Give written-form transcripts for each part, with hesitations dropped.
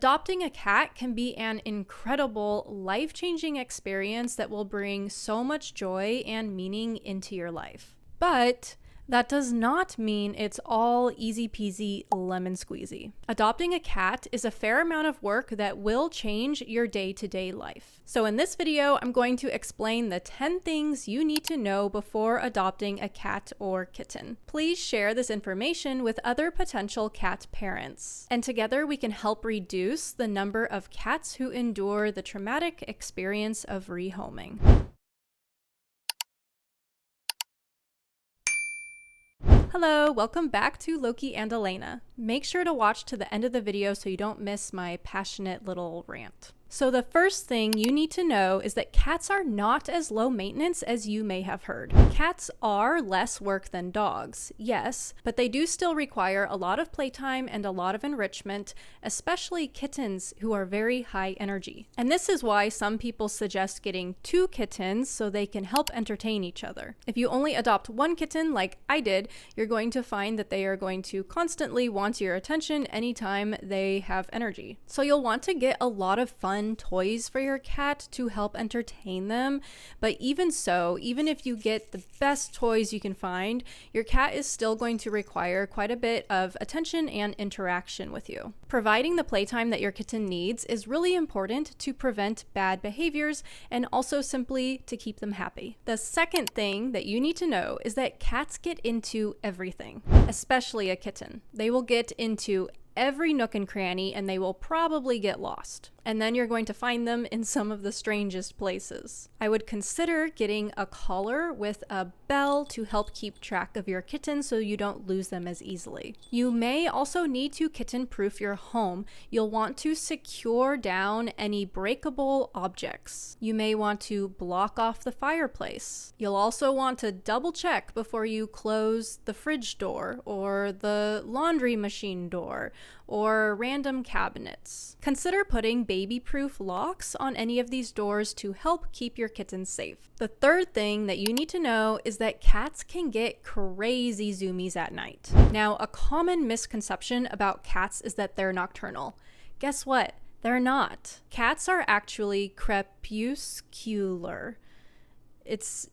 Adopting a cat can be an incredible, life-changing experience that will bring so much joy and meaning into your life. But that does not mean it's all easy peasy lemon squeezy. Adopting a cat is a fair amount of work that will change your day-to-day life. So in this video, I'm going to explain the 10 things you need to know before adopting a cat or kitten. Please share this information with other potential cat parents, and together we can help reduce the number of cats who endure the traumatic experience of rehoming. Hello, welcome back to Loki and Elena. Make sure to watch to the end of the video so you don't miss my passionate little rant. So the first thing you need to know is that cats are not as low maintenance as you may have heard. Cats are less work than dogs, yes, but they do still require a lot of playtime and a lot of enrichment, especially kittens who are very high energy. And this is why some people suggest getting 2 kittens so they can help entertain each other. If you only adopt 1 kitten like I did, you're going to find that they are going to constantly want your attention anytime they have energy. So you'll want to get a lot of fun toys for your cat to help entertain them, but even so, even if you get the best toys you can find, your cat is still going to require quite a bit of attention and interaction with you. Providing the playtime that your kitten needs is really important to prevent bad behaviors and also simply to keep them happy. The second thing that you need to know is that cats get into everything, especially a kitten. They will get into every nook and cranny, and they will probably get lost. And then you're going to find them in some of the strangest places. I would consider getting a collar with a bell to help keep track of your kitten so you don't lose them as easily. You may also need to kitten-proof your home. You'll want to secure down any breakable objects. You may want to block off the fireplace. You'll also want to double check before you close the fridge door or the laundry machine door or random cabinets. Consider putting baby-proof locks on any of these doors to help keep your kittens safe. The third thing that you need to know is that cats can get crazy zoomies at night. Now, a common misconception about cats is that they're nocturnal. Guess what? They're not. Cats are actually crepuscular. It's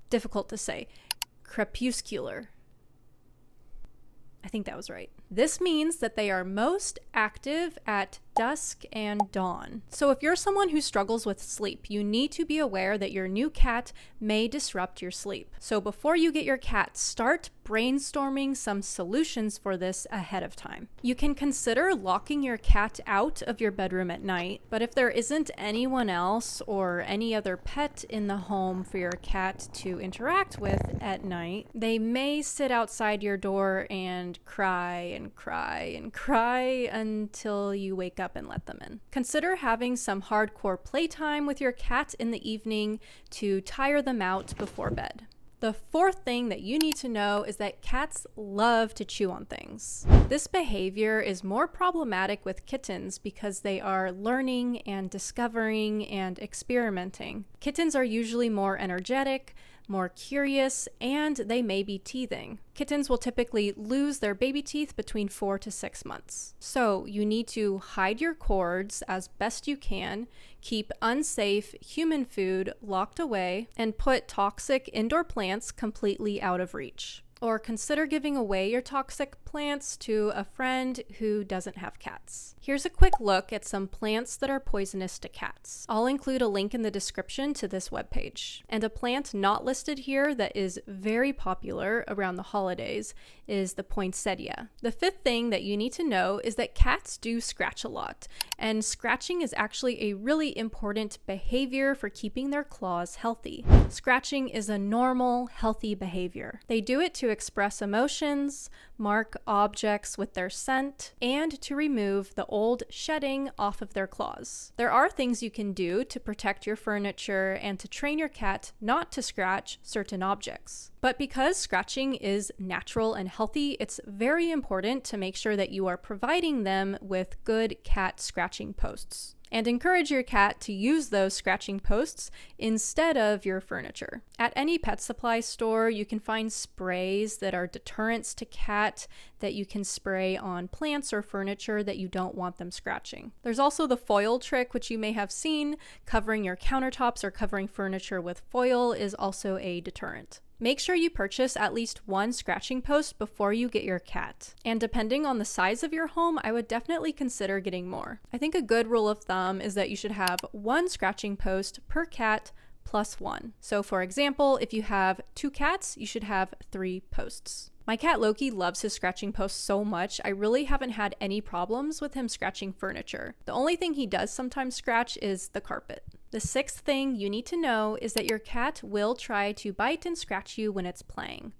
difficult to say. Crepuscular. I think that was right. This means that they are most active at dusk and dawn. So if you're someone who struggles with sleep, you need to be aware that your new cat may disrupt your sleep. So before you get your cat, start brainstorming some solutions for this ahead of time. You can consider locking your cat out of your bedroom at night, but if there isn't anyone else or any other pet in the home for your cat to interact with at night, they may sit outside your door and cry and cry and cry until you wake up and let them in. Consider having some hardcore playtime with your cat in the evening to tire them out before bed. The fourth thing that you need to know is that cats love to chew on things. This behavior is more problematic with kittens because they are learning and discovering and experimenting. Kittens are usually more energetic, more curious, and they may be teething. Kittens will typically lose their baby teeth between 4 to 6 months. So you need to hide your cords as best you can, keep unsafe human food locked away, and put toxic indoor plants completely out of reach. Or consider giving away your toxic plants to a friend who doesn't have cats. Here's a quick look at some plants that are poisonous to cats. I'll include a link in the description to this webpage. And a plant not listed here that is very popular around the holidays is the poinsettia. The fifth thing that you need to know is that cats do scratch a lot, and scratching is actually a really important behavior for keeping their claws healthy. Scratching is a normal, healthy behavior. They do it to express emotions, mark objects with their scent, and to remove the old shedding off of their claws. There are things you can do to protect your furniture and to train your cat not to scratch certain objects. But because scratching is natural and healthy, it's very important to make sure that you are providing them with good cat scratching posts. and encourage your cat to use those scratching posts instead of your furniture. At any pet supply store, you can find sprays that are deterrents to cat that you can spray on plants or furniture that you don't want them scratching. There's also the foil trick, which you may have seen. Covering your countertops or covering furniture with foil is also a deterrent. Make sure you purchase at least one scratching post before you get your cat. And depending on the size of your home, I would definitely consider getting more. I think a good rule of thumb is that you should have one scratching post per cat plus one. So for example, if you have 2 cats, you should have 3 posts. My cat Loki loves his scratching posts so much, I really haven't had any problems with him scratching furniture. The only thing he does sometimes scratch is the carpet. The 6th thing you need to know is that your cat will try to bite and scratch you when it's playing.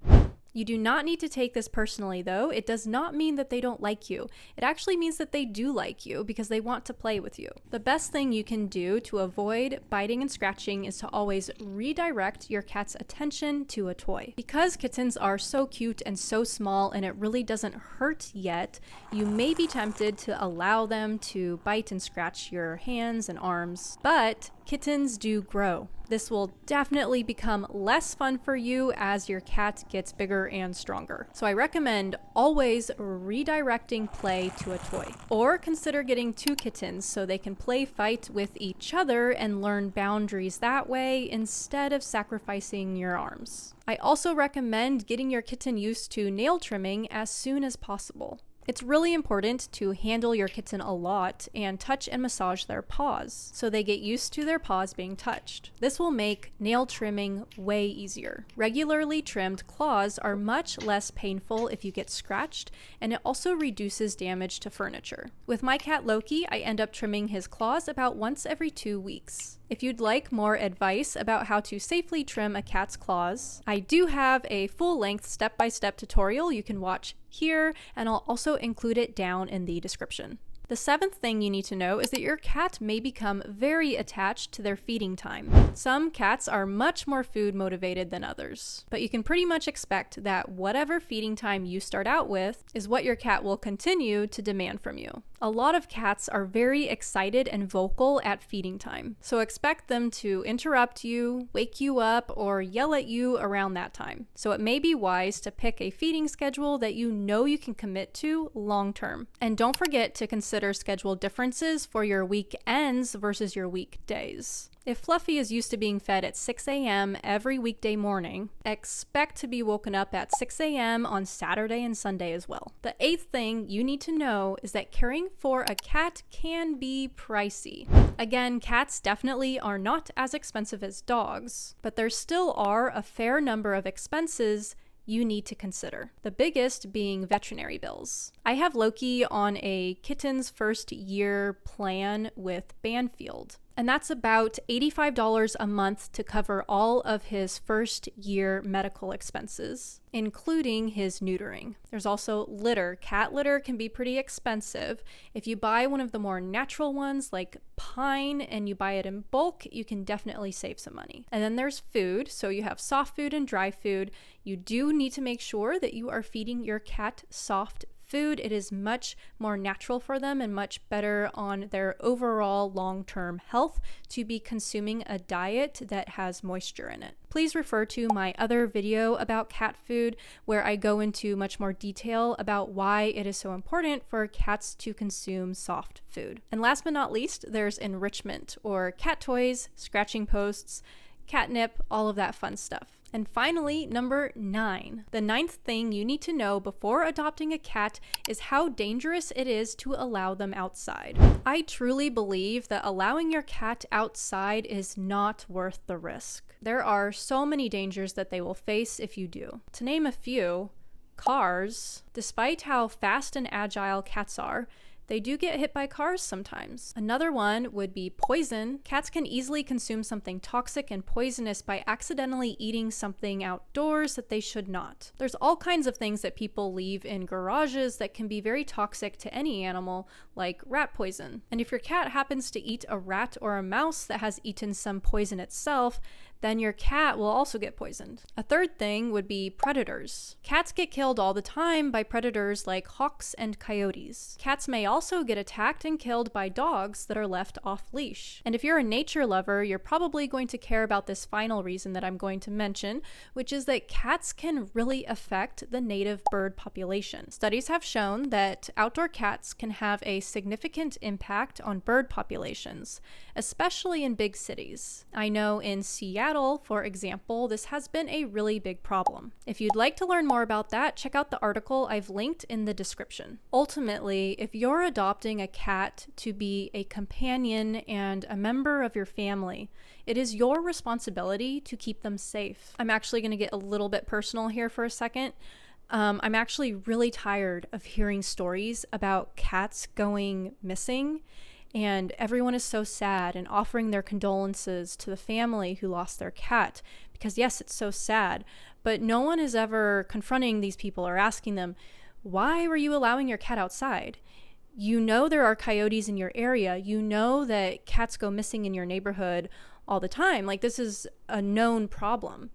You do not need to take this personally though. It does not mean that they don't like you. It actually means that they do like you because they want to play with you. The best thing you can do to avoid biting and scratching is to always redirect your cat's attention to a toy. Because kittens are so cute and so small and it really doesn't hurt yet, you may be tempted to allow them to bite and scratch your hands and arms, but kittens do grow. This will definitely become less fun for you as your cat gets bigger and stronger. So I recommend always redirecting play to a toy. Or consider getting 2 kittens so they can play fight with each other and learn boundaries that way instead of sacrificing your arms. I also recommend getting your kitten used to nail trimming as soon as possible. It's really important to handle your kitten a lot and touch and massage their paws so they get used to their paws being touched. This will make nail trimming way easier. Regularly trimmed claws are much less painful if you get scratched, and it also reduces damage to furniture. With my cat Loki, I end up trimming his claws about once every 2 weeks. If you'd like more advice about how to safely trim a cat's claws, I do have a full-length step-by-step tutorial you can watch here, and I'll also include it down in the description. The 7th thing you need to know is that your cat may become very attached to their feeding time. Some cats are much more food motivated than others, but you can pretty much expect that whatever feeding time you start out with is what your cat will continue to demand from you. A lot of cats are very excited and vocal at feeding time, so expect them to interrupt you, wake you up, or yell at you around that time. So it may be wise to pick a feeding schedule that you know you can commit to long term. And don't forget to consider schedule differences for your weekends versus your weekdays. If Fluffy is used to being fed at 6 a.m. every weekday morning, expect to be woken up at 6 a.m. on Saturday and Sunday as well. The 8th thing you need to know is that caring for a cat can be pricey. Again, cats definitely are not as expensive as dogs, but there still are a fair number of expenses you need to consider. The biggest being veterinary bills. I have Loki on a kitten's first year plan with Banfield, and that's about $85 a month to cover all of his first year medical expenses, including his neutering. There's also litter. Cat litter can be pretty expensive. If you buy one of the more natural ones like pine and you buy it in bulk, you can definitely save some money. And then there's food. So you have soft food and dry food. You do need to make sure that you are feeding your cat soft food. It is much more natural for them and much better on their overall long-term health to be consuming a diet that has moisture in it. Please refer to my other video about cat food where I go into much more detail about why it is so important for cats to consume soft food. And last but not least, there's enrichment or cat toys, scratching posts, catnip, all of that fun stuff. And finally, number 9. The 9th thing you need to know before adopting a cat is how dangerous it is to allow them outside. I truly believe that allowing your cat outside is not worth the risk. There are so many dangers that they will face if you do. To name a few, cars. Despite how fast and agile cats are, they do get hit by cars sometimes. Another one would be poison. Cats can easily consume something toxic and poisonous by accidentally eating something outdoors that they should not. There's all kinds of things that people leave in garages that can be very toxic to any animal, like rat poison. And if your cat happens to eat a rat or a mouse that has eaten some poison itself, then your cat will also get poisoned. A third thing would be predators. Cats get killed all the time by predators like hawks and coyotes. Cats may also get attacked and killed by dogs that are left off leash. And if you're a nature lover, you're probably going to care about this final reason that I'm going to mention, which is that cats can really affect the native bird population. Studies have shown that outdoor cats can have a significant impact on bird populations, especially in big cities. I know in Seattle, for example, this has been a really big problem. If you'd like to learn more about that, check out the article I've linked in the description. Ultimately, if you're adopting a cat to be a companion and a member of your family, it is your responsibility to keep them safe. I'm actually going to get a little bit personal here for a second. I'm actually really tired of hearing stories about cats going missing, and everyone is so sad and offering their condolences to the family who lost their cat, because yes, it's so sad, but no one is ever confronting these people or asking them, why were you allowing your cat outside? You know there are coyotes in your area. You know that cats go missing in your neighborhood all the time. Like, this is a known problem.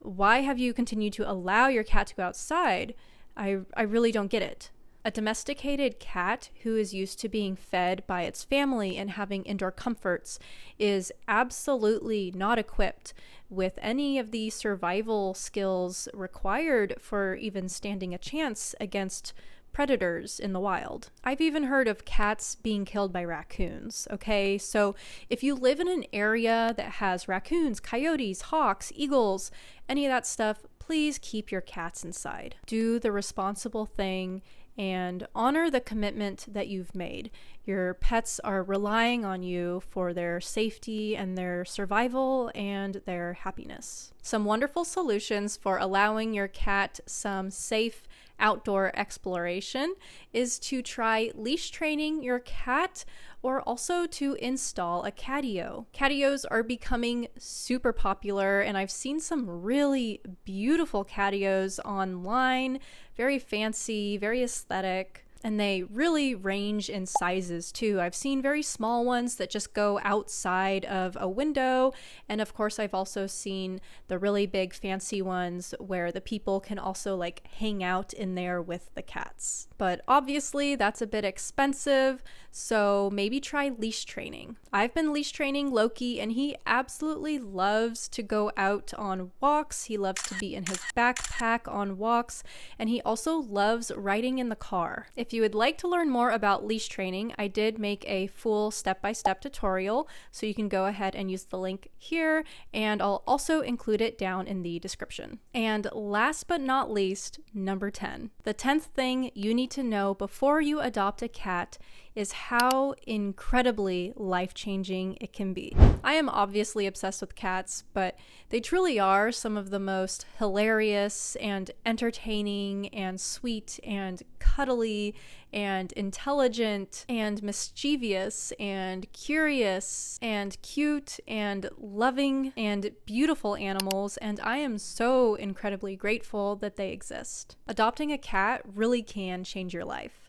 Why have you continued to allow your cat to go outside? I really don't get it. A domesticated cat who is used to being fed by its family and having indoor comforts is absolutely not equipped with any of the survival skills required for even standing a chance against predators in the wild. I've even heard of cats being killed by raccoons, okay? So if you live in an area that has raccoons, coyotes, hawks, eagles, any of that stuff, please keep your cats inside. Do the responsible thing and honor the commitment that you've made. Your pets are relying on you for their safety and their survival and their happiness. Some wonderful solutions for allowing your cat some safe outdoor exploration is to try leash training your cat, or also to install a catio. Catios are becoming super popular, and I've seen some really beautiful catios online, very fancy, very aesthetic. And they really range in sizes too. I've seen very small ones that just go outside of a window. And of course, I've also seen the really big fancy ones where the people can also like hang out in there with the cats. But obviously that's a bit expensive, so maybe try leash training. I've been leash training Loki, and he absolutely loves to go out on walks. He loves to be in his backpack on walks, and he also loves riding in the car. If you would like to learn more about leash training, I did make a full step-by-step tutorial, so you can go ahead and use the link here, and I'll also include it down in the description. And last but not least, number 10. The 10th thing you need to know before you adopt a cat is how incredibly life-changing it can be. I am obviously obsessed with cats, but they truly are some of the most hilarious and entertaining and sweet and cuddly and intelligent and mischievous and curious and cute and loving and beautiful animals, and I am so incredibly grateful that they exist. Adopting a cat really can change your life.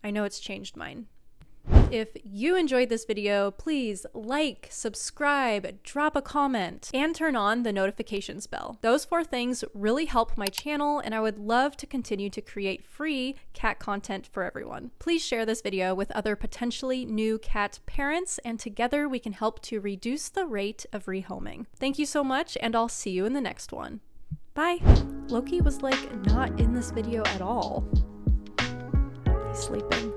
I know it's changed mine. If you enjoyed this video, please like, subscribe, drop a comment, and turn on the notifications bell. Those 4 things really help my channel, and I would love to continue to create free cat content for everyone. Please share this video with other potentially new cat parents, and together we can help to reduce the rate of rehoming. Thank you so much, and I'll see you in the next one. Bye! Loki was like not in this video at all. He's sleeping.